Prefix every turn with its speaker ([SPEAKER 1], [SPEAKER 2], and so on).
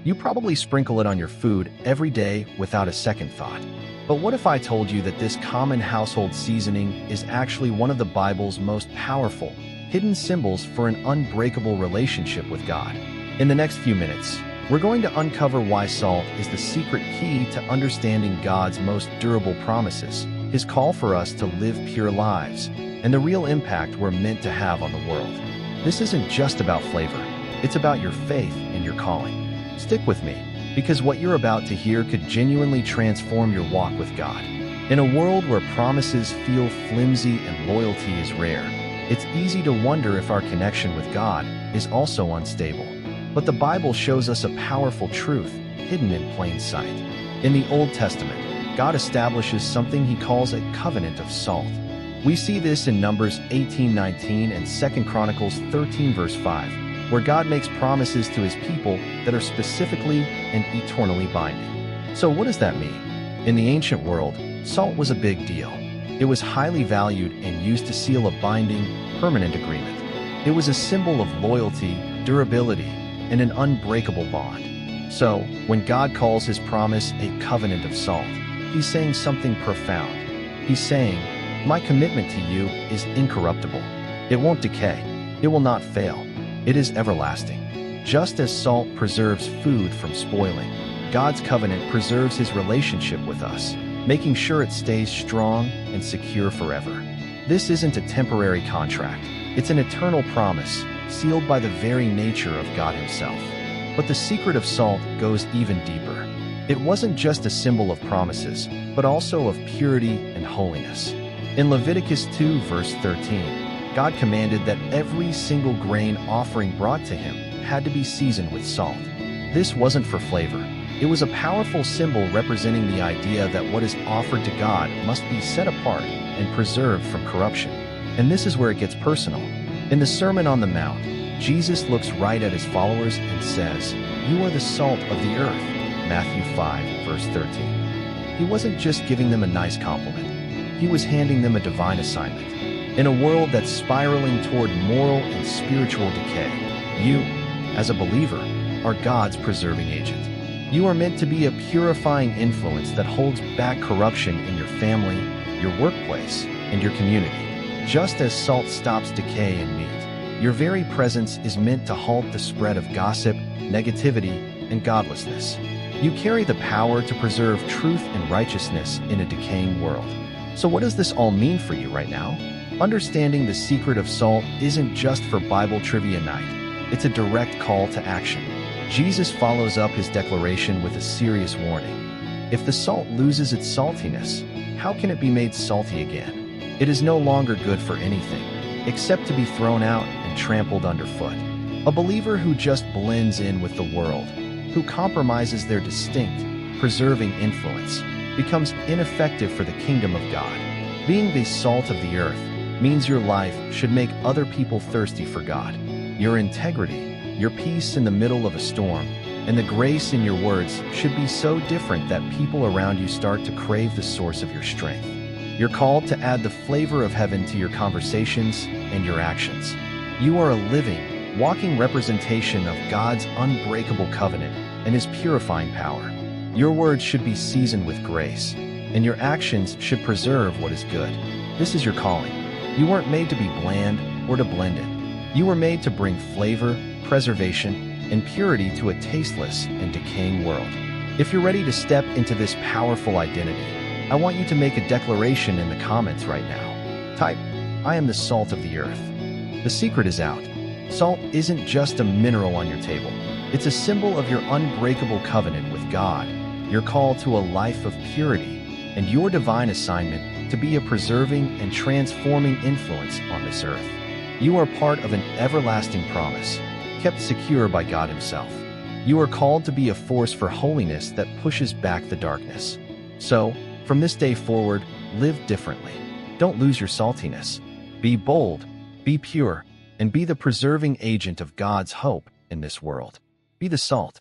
[SPEAKER 1] You probably sprinkle it on your food every day without a second thought. But what if I told you that this common household seasoning is actually one of the Bible's most powerful, hidden symbols for an unbreakable relationship with God? In the next few minutes, we're going to uncover why salt is the secret key to understanding God's most durable promises, His call for us to live pure lives, and the real impact we're meant to have on the world. This isn't just about flavor, it's about your faith and your calling. Stick with me, because what you're about to hear could genuinely transform your walk with God. In a world where promises feel flimsy and loyalty is rare, it's easy to wonder if our connection with God is also unstable. But the Bible shows us a powerful truth hidden in plain sight. In the Old Testament, God establishes something He calls a covenant of salt. We see this in Numbers 18:19 and 2 Chronicles 13 verse 5, where God makes promises to His people that are specifically and eternally binding. So what does that mean? In the ancient world, salt was a big deal. It was highly valued and used to seal a binding, permanent agreement. It was a symbol of loyalty, durability, and an unbreakable bond. So, when God calls His promise a covenant of salt, He's saying something profound. He's saying, "My commitment to you is incorruptible. It won't decay. It will not fail. It is everlasting." Just as salt preserves food from spoiling, God's covenant preserves His relationship with us, making sure it stays strong and secure forever. This isn't a temporary contract. It's an eternal promise, sealed by the very nature of God Himself. But the secret of salt goes even deeper. It wasn't just a symbol of promises, but also of purity and holiness. In Leviticus 2 verse 13, God commanded that every single grain offering brought to Him had to be seasoned with salt. This wasn't for flavor. It was a powerful symbol representing the idea that what is offered to God must be set apart and preserved from corruption. And this is where it gets personal. In the Sermon on the Mount, Jesus looks right at His followers and says, "You are the salt of the earth," Matthew 5 verse 13. He wasn't just giving them a nice compliment. He was handing them a divine assignment. In a world that's spiraling toward moral and spiritual decay, you, as a believer, are God's preserving agent. You are meant to be a purifying influence that holds back corruption in your family, your workplace, and your community. Just as salt stops decay in meat, your very presence is meant to halt the spread of gossip, negativity, and godlessness. You carry the power to preserve truth and righteousness in a decaying world. So what does this all mean for you right now? Understanding the secret of salt isn't just for Bible trivia night. It's a direct call to action. Jesus follows up His declaration with a serious warning. If the salt loses its saltiness, how can it be made salty again? It is no longer good for anything, except to be thrown out and trampled underfoot. A believer who just blends in with the world, who compromises their distinct, preserving influence, becomes ineffective for the kingdom of God. Being the salt of the earth means your life should make other people thirsty for God. Your integrity, your peace in the middle of a storm, and the grace in your words should be so different that people around you start to crave the source of your strength. You're called to add the flavor of heaven to your conversations and your actions. You are a living, walking representation of God's unbreakable covenant and His purifying power. Your words should be seasoned with grace, and your actions should preserve what is good. This is your calling. You weren't made to be bland or to blend in. You were made to bring flavor, preservation, and purity to a tasteless and decaying world. If you're ready to step into this powerful identity, I want you to make a declaration in the comments right now. Type, "I am the salt of the earth." The secret is out. Salt isn't just a mineral on your table. It's a symbol of your unbreakable covenant with God, your call to a life of purity, and your divine assignment to be a preserving and transforming influence on this earth. You are part of an everlasting promise, kept secure by God Himself. You are called to be a force for holiness that pushes back the darkness. So, from this day forward, live differently. Don't lose your saltiness. Be bold, be pure, and be the preserving agent of God's hope in this world. Be the salt.